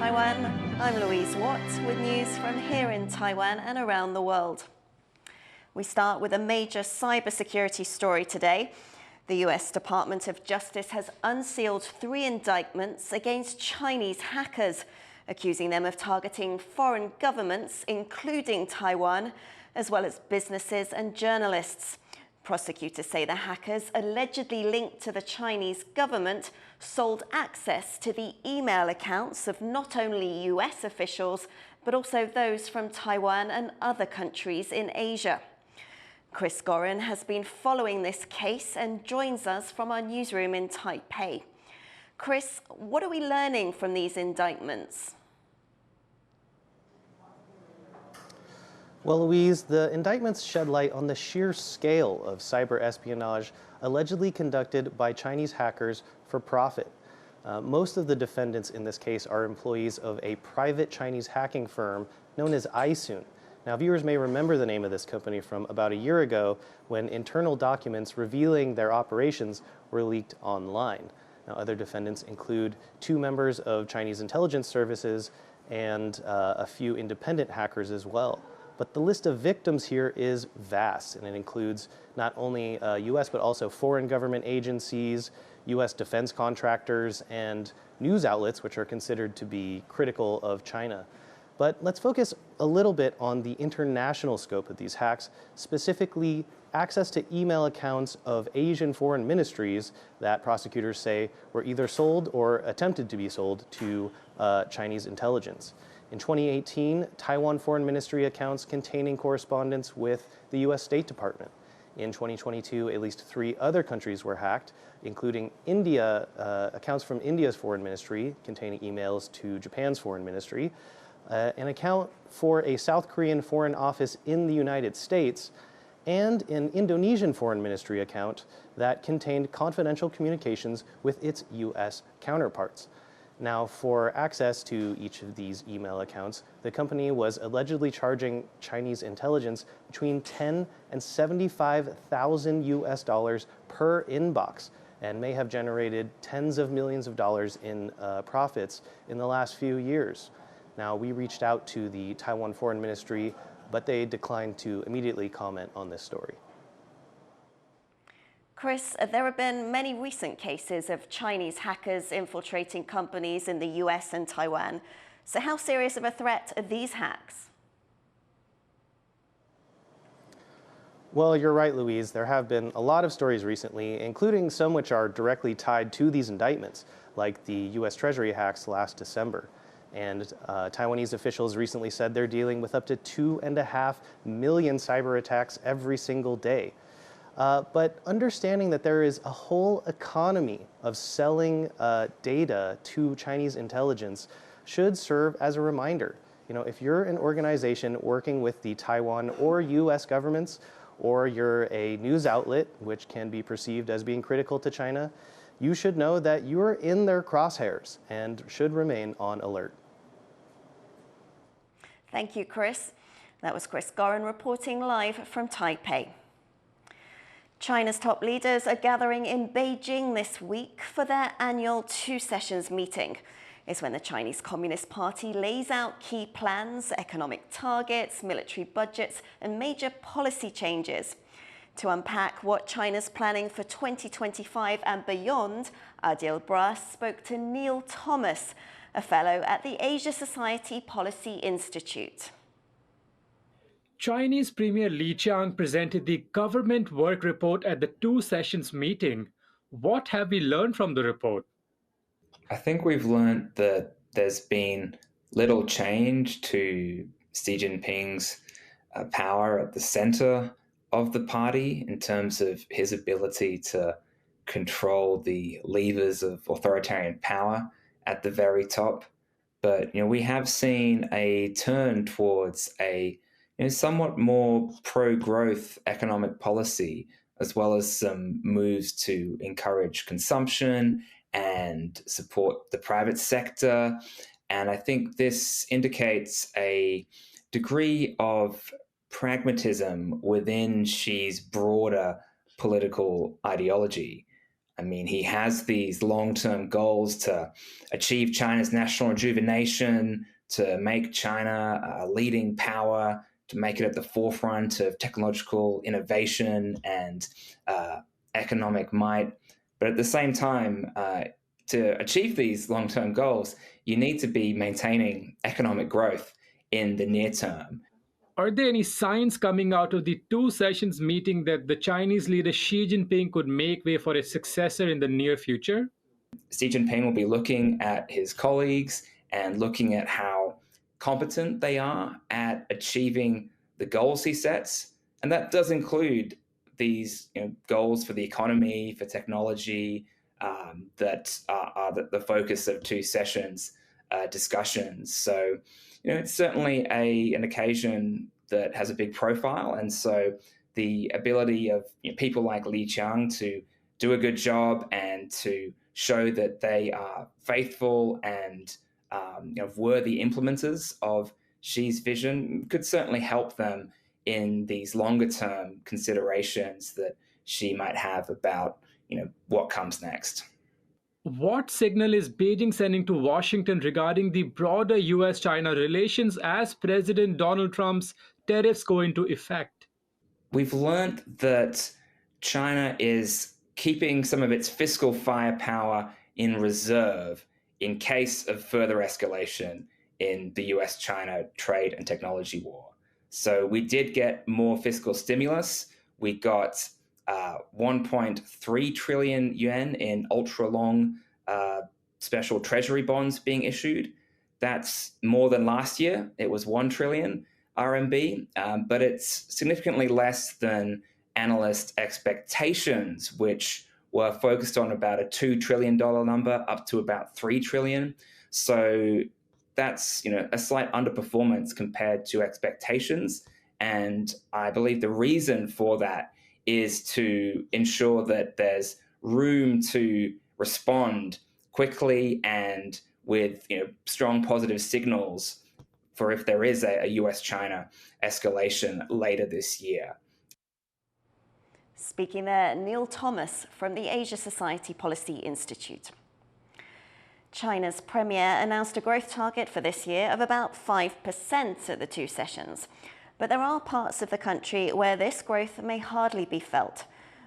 Taiwan. I'm Louise Watt with news from here in Taiwan and around the world. We start with a major cybersecurity story today. The US Department of Justice has unsealed 3 indictments against Chinese hackers, accusing them of targeting foreign governments, including Taiwan, as well as businesses and journalists. Prosecutors say the hackers, allegedly linked to the Chinese government, sold access to the email accounts of not only US officials, but also those from Taiwan and other countries in Asia. Chris Gorin has been following this case and joins us from our newsroom in Taipei. Chris, what are we learning from these indictments? Well, Louise, the indictments shed light on the sheer scale of cyber espionage allegedly conducted by Chinese hackers for profit. Most of the defendants in this case are employees of a private Chinese hacking firm known as iSoon. Now, viewers may remember the name of this company from about a year ago when internal documents revealing their operations were leaked online. Now, other defendants include 2 members of Chinese intelligence services and a few independent hackers as well. But the list of victims here is vast, and it includes not only US, but also foreign government agencies, US defense contractors, and news outlets, which are considered to be critical of China. But let's focus a little bit on the international scope of these hacks, specifically access to email accounts of Asian foreign ministries that prosecutors say were either sold or attempted to be sold to Chinese intelligence. In 2018, Taiwan Foreign Ministry accounts containing correspondence with the US State Department. In 2022, at least 3 other countries were hacked, including India, accounts from India's foreign ministry containing emails to Japan's foreign ministry, an account for a South Korean foreign office in the United States, and an Indonesian foreign ministry account that contained confidential communications with its US counterparts. Now, for access to each of these email accounts, the company was allegedly charging Chinese intelligence between $10,000 and $75,000 US per inbox, and may have generated tens of millions of dollars in profits in the last few years. Now, we reached out to the Taiwan Foreign Ministry, but they declined to immediately comment on this story. Chris, there have been many recent cases of Chinese hackers infiltrating companies in the US and Taiwan. So how serious of a threat are these hacks? Well, you're right, Louise. There have been a lot of stories recently, including some which are directly tied to these indictments, like the US Treasury hacks last December. And Taiwanese officials recently said they're dealing with up to 2.5 million cyber attacks every single day. But understanding that there is a whole economy of selling data to Chinese intelligence should serve as a reminder. You know, if you're an organization working with the Taiwan or US governments, or you're a news outlet which can be perceived as being critical to China, you should know that you're in their crosshairs and should remain on alert. Thank you, Chris. That was Chris Gorin reporting live from Taipei. China's top leaders are gathering in Beijing this week for their annual 2 sessions meeting. It's when the Chinese Communist Party lays out key plans, economic targets, military budgets, and major policy changes. To unpack what China's planning for 2025 and beyond, Adil Bras spoke to Neil Thomas, a fellow at the Asia Society Policy Institute. Chinese Premier Li Qiang presented the government work report at the 2 sessions meeting. What have we learned from the report? I think we've learned that there's been little change to Xi Jinping's power at the center of the party in terms of his ability to control the levers of authoritarian power at the very top. But we have seen a turn towards a somewhat more pro-growth economic policy, as well as some moves to encourage consumption and support the private sector. And I think this indicates a degree of pragmatism within Xi's broader political ideology. I mean, he has these long-term goals to achieve China's national rejuvenation, to make China a leading power, to make it at the forefront of technological innovation and economic might. But at the same time, to achieve these long-term goals, you need to be maintaining economic growth in the near term. Are there any signs coming out of the two sessions meeting that the Chinese leader Xi Jinping could make way for a successor in the near future? Xi Jinping will be looking at his colleagues and looking at how competent they are at achieving the goals he sets. And that does include these goals for the economy, for technology, that are the focus of two sessions discussions. So, it's certainly an occasion that has a big profile. And so the ability of people like Li Qiang to do a good job and to show that they are faithful and worthy implementers of Xi's vision could certainly help them in these longer term considerations that Xi might have about what comes next. What signal is Beijing sending to Washington regarding the broader US-China relations as President Donald Trump's tariffs go into effect? We've learned that China is keeping some of its fiscal firepower in reserve in case of further escalation in the US-China trade and technology war. So we did get more fiscal stimulus. We got 1.3 trillion yuan in ultra-long special treasury bonds being issued. That's more than last year. It was 1 trillion RMB, but it's significantly less than analyst expectations, which were focused on about a $2 trillion number up to about 3 trillion. So that's a slight underperformance compared to expectations. And I believe the reason for that is to ensure that there's room to respond quickly and with strong positive signals for if there is a US-China escalation later this year. Speaking there, Neil Thomas from the Asia Society Policy Institute. China's premier announced a growth target for this year of about 5% at the two sessions. But there are parts of the country where this growth may hardly be felt,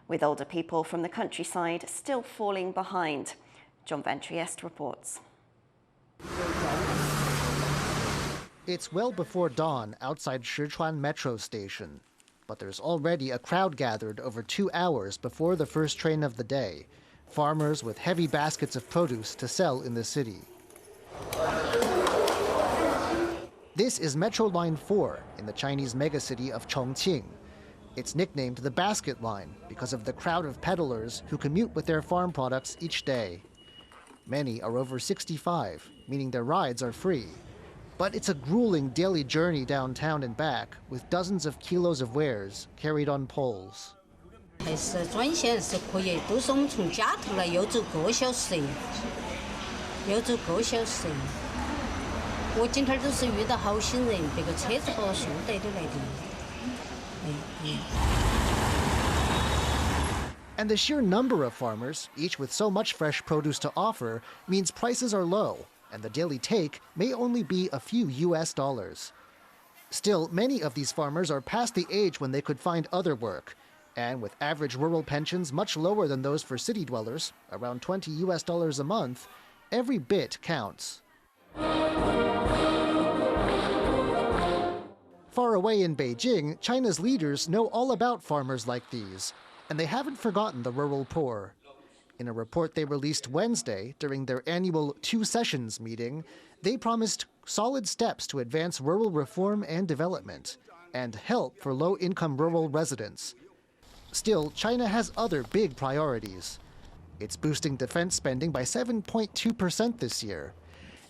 with older people from the countryside still falling behind. John Van Trieste reports. It's well before dawn outside Sichuan Metro Station, but there's already a crowd gathered over 2 hours before the first train of the day, farmers with heavy baskets of produce to sell in the city. This is Metro Line 4 in the Chinese megacity of Chongqing. It's nicknamed the Basket Line because of the crowd of peddlers who commute with their farm products each day. Many are over 65, meaning their rides are free. But it's a grueling daily journey downtown and back with dozens of kilos of wares carried on poles. And the sheer number of farmers, each with so much fresh produce to offer, means prices are low, and the daily take may only be a few US dollars. Still, many of these farmers are past the age when they could find other work, and with average rural pensions much lower than those for city dwellers, around 20 US dollars a month, every bit counts. Far away in Beijing, China's leaders know all about farmers like these, and they haven't forgotten the rural poor. In a report they released Wednesday during their annual Two Sessions meeting, they promised solid steps to advance rural reform and development, and help for low-income rural residents. Still, China has other big priorities. It's boosting defense spending by 7.2% this year.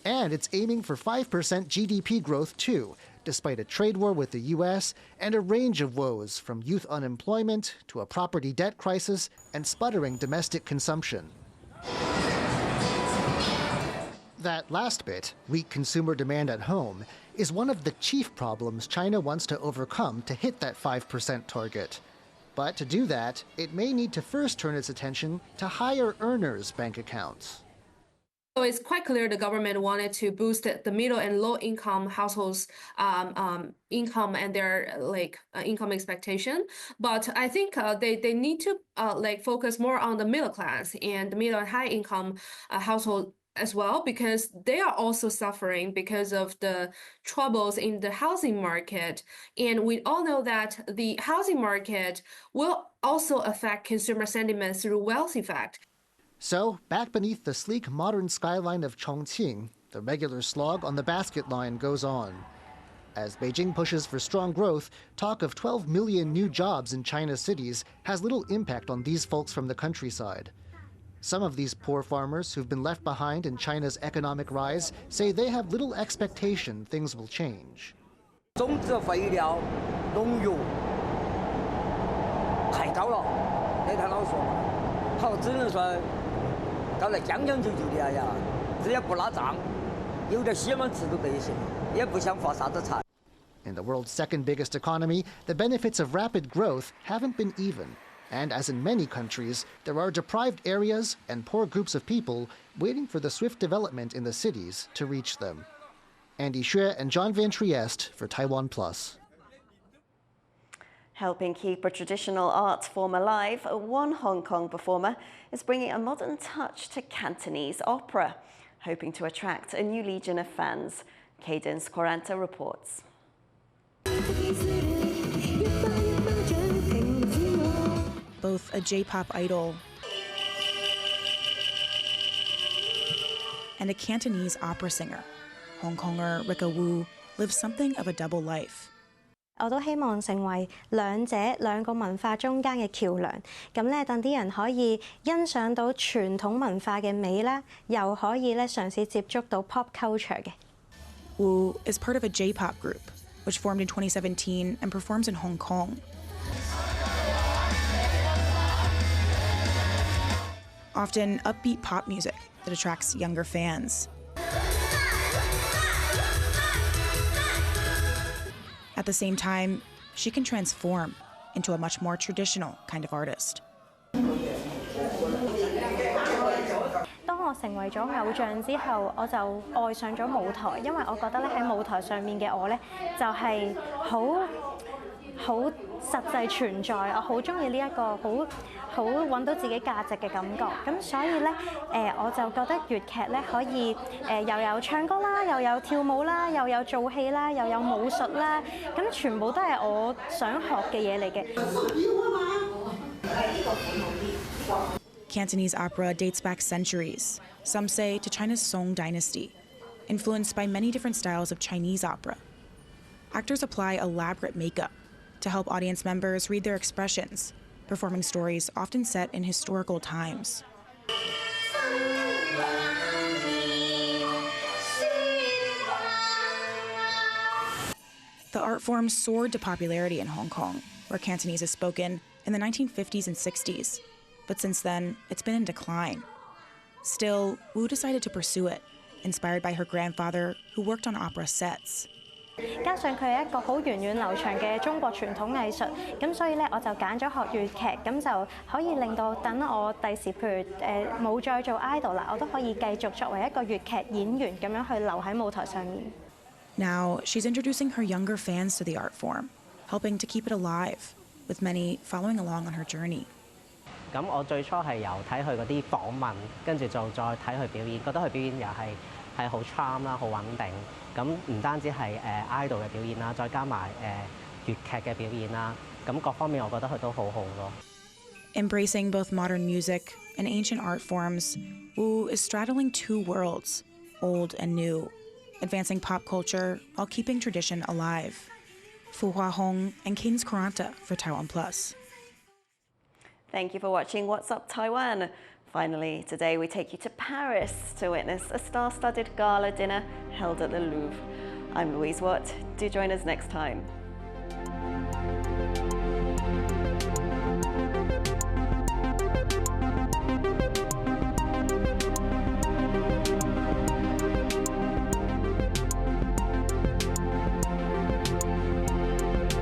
And it's aiming for 5% GDP growth too, despite a trade war with the US and a range of woes from youth unemployment to a property debt crisis and sputtering domestic consumption. That last bit, weak consumer demand at home, is one of the chief problems China wants to overcome to hit that 5% target. But to do that, it may need to first turn its attention to higher earners' bank accounts. So it's quite clear the government wanted to boost the middle and low income households' income and their income expectation. But I think they need to focus more on the middle class and the middle and high income household as well, because they are also suffering because of the troubles in the housing market. And we all know that the housing market will also affect consumer sentiment through wealth effect. So, back beneath the sleek modern skyline of Chongqing, the regular slog on the basket line goes on. As Beijing pushes for strong growth, talk of 12 million new jobs in China's cities has little impact on these folks from the countryside. Some of these poor farmers who've been left behind in China's economic rise say they have little expectation things will change. 种植、肥料、农药太高了，你睇老说嘛，好只能说搞得将将就就的呀，只要不拉账，有点希望吃都得行，也不想发啥子财。 In the world's second biggest economy, the benefits of rapid growth haven't been even. And as in many countries, there are deprived areas and poor groups of people waiting for the swift development in the cities to reach them. Andy Xue and John Van Trieste for TaiwanPlus. Helping keep a traditional art form alive, one Hong Kong performer is bringing a modern touch to Cantonese opera, hoping to attract a new legion of fans. Cadence Quaranta reports. Both a J-pop idol and a Cantonese opera singer, Hong Konger Rika Wu lives something of a double life. 我都希望成為兩個文化中間嘅橋梁，咁咧等啲人可以欣賞到傳統文化嘅美啦，又可以咧嘗試接觸到 pop culture 嘅。Wu is part of a J-pop group, which formed in 2017 and performs in Hong Kong. Often upbeat pop music that attracts younger fans. At the same time, she can transform into a much more traditional kind of artist. 當我成為咗偶像之後，我就愛上咗舞台，因為我覺得咧喺舞台上面嘅我咧就係好實際存在，我好中意呢一個好揾到自己價值嘅感覺，咁所以咧我就覺得粵劇咧可以又有唱歌啦，又有跳舞啦，又有做戲啦，又有武術啦，咁全部都係我想學嘅嘢嚟嘅。Cantonese opera dates back centuries, some say to China's Song dynasty, influenced by many different styles of Chinese opera. Actors apply elaborate makeup to help audience members read their expressions, performing stories often set in historical times. The art form soared to popularity in Hong Kong, where Cantonese is spoken, in the 1950s and 60s. But since then, it's been in decline. Still, Wu decided to pursue it, inspired by her grandfather, who worked on opera sets. 加上佢係一個好源遠流長嘅中國傳統藝術，咁所以咧我就揀咗學粵劇，咁就可以令到等我第時譬如冇再做 idol 啦，我都可以繼續作為一個粵劇演員咁樣去留喺舞台上面。Now, she's introducing her younger fans to the art form, helping to keep it alive, with many following along on her journey. 咁我最初係由睇佢嗰啲訪問，跟住就再睇佢表演，覺得佢表演又係好 charm 啦，好穩定。咁唔單止係idol 嘅表演啦，再加埋粵劇嘅表演啦，咁各方面我覺得佢都好好咯。Embracing both modern music and ancient art forms, Wu is straddling two worlds, old and new, advancing pop culture while keeping tradition alive. Fu Hua Hong and Cadence Quaranta for TaiwanPlus. Thank you for watching What's Up Taiwan. Finally, today we take you to Paris to witness a star-studded gala dinner held at the Louvre. I'm Louise Watt. Do join us next time.